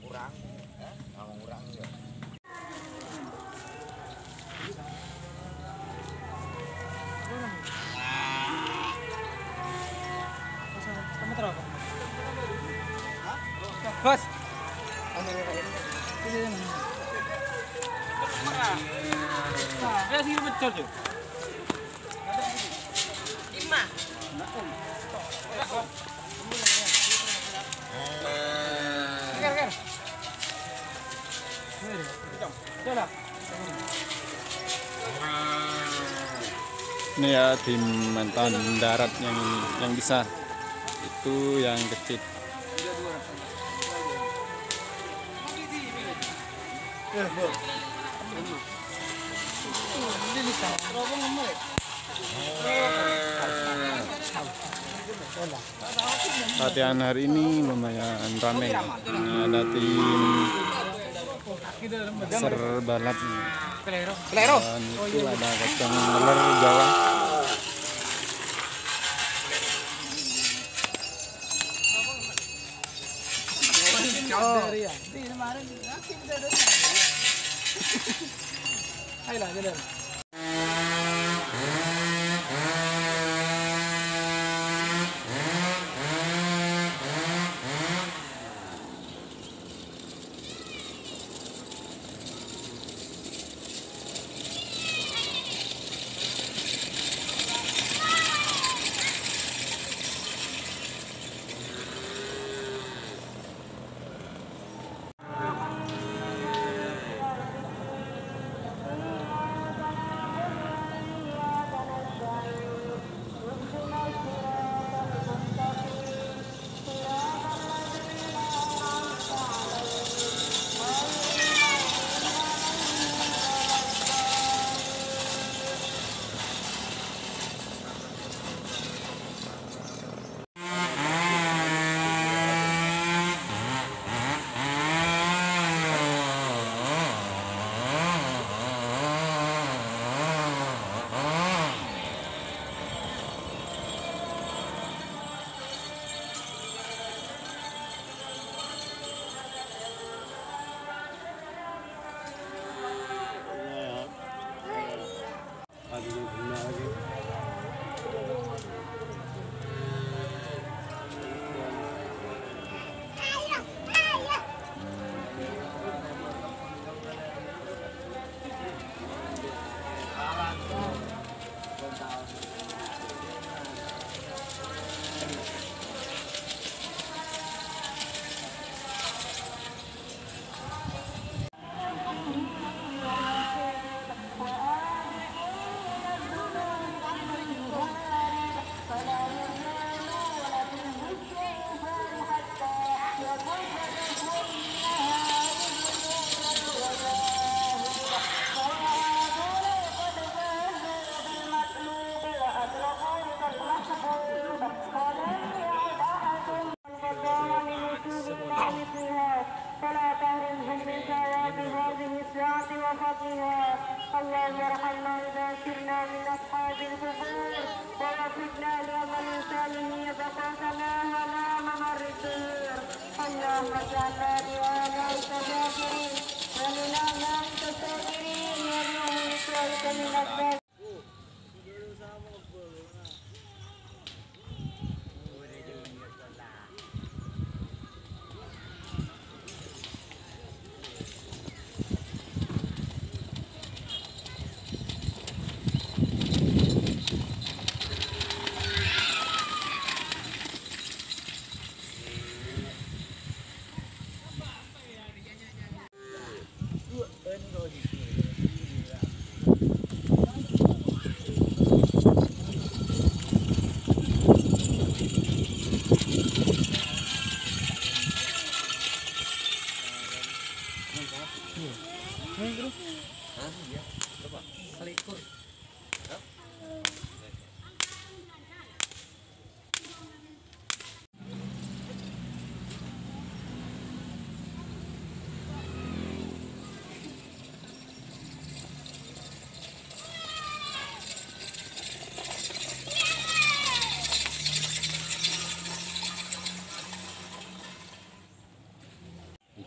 kurang, kurang ya. Bos. Sini betul tuh. Lima. Ini ya tim mantan darat yang bisa, itu yang kecil. Latihan hari ini lumayan ramai. Ada tim serbalat dan itu ada kacang meler Jawa. اللهم ارحمنا إذا كنا من أصحاب القبور ووفقنا لعمل صالح يتقاسنا على ممر الدهور اللهم اجعلنا لآبائك شاكرين ولآبائك شاكرين ولأمتك من الذنب.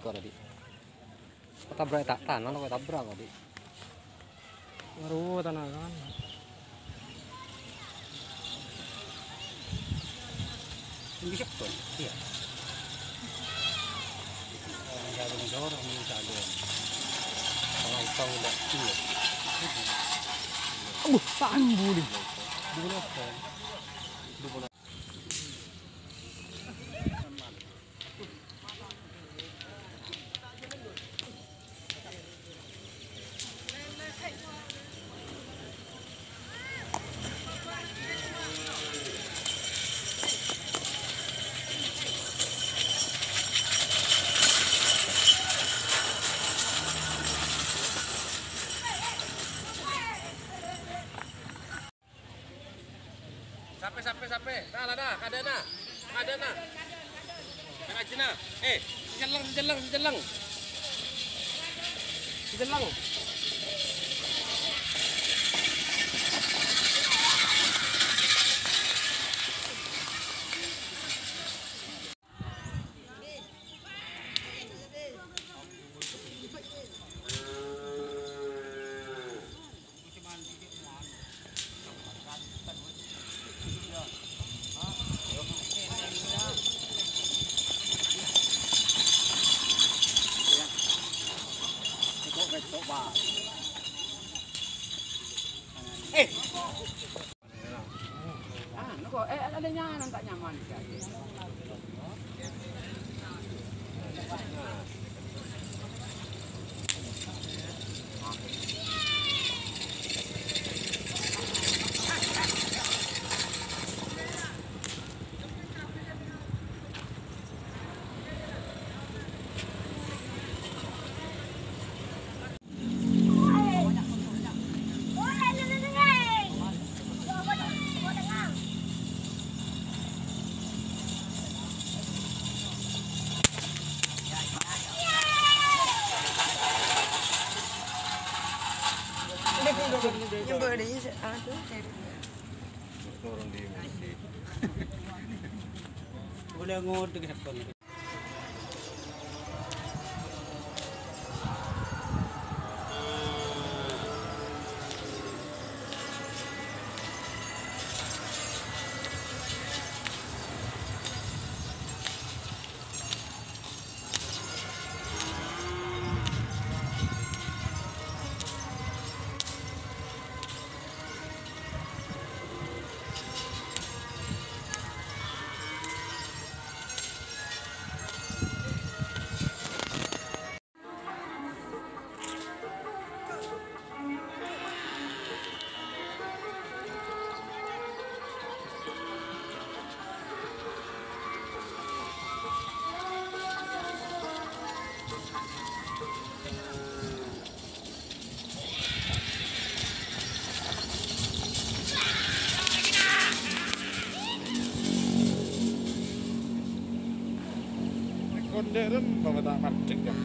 kok tadi. Kok tabrak tak tanah kok tabrak tadi. Baru tanah kan. Ini siap tuh. Iya. Orang jago orang ini jago. Kalau tahu enggak iya. Sambu nih. Dulu apa? Dulu. Sampai. Dah. Ada nah. Tengah Cina. Sejelang. Adanya tak nyaman. Boleh ngut dengan siapa ni? Konderan bawa tak macet kan.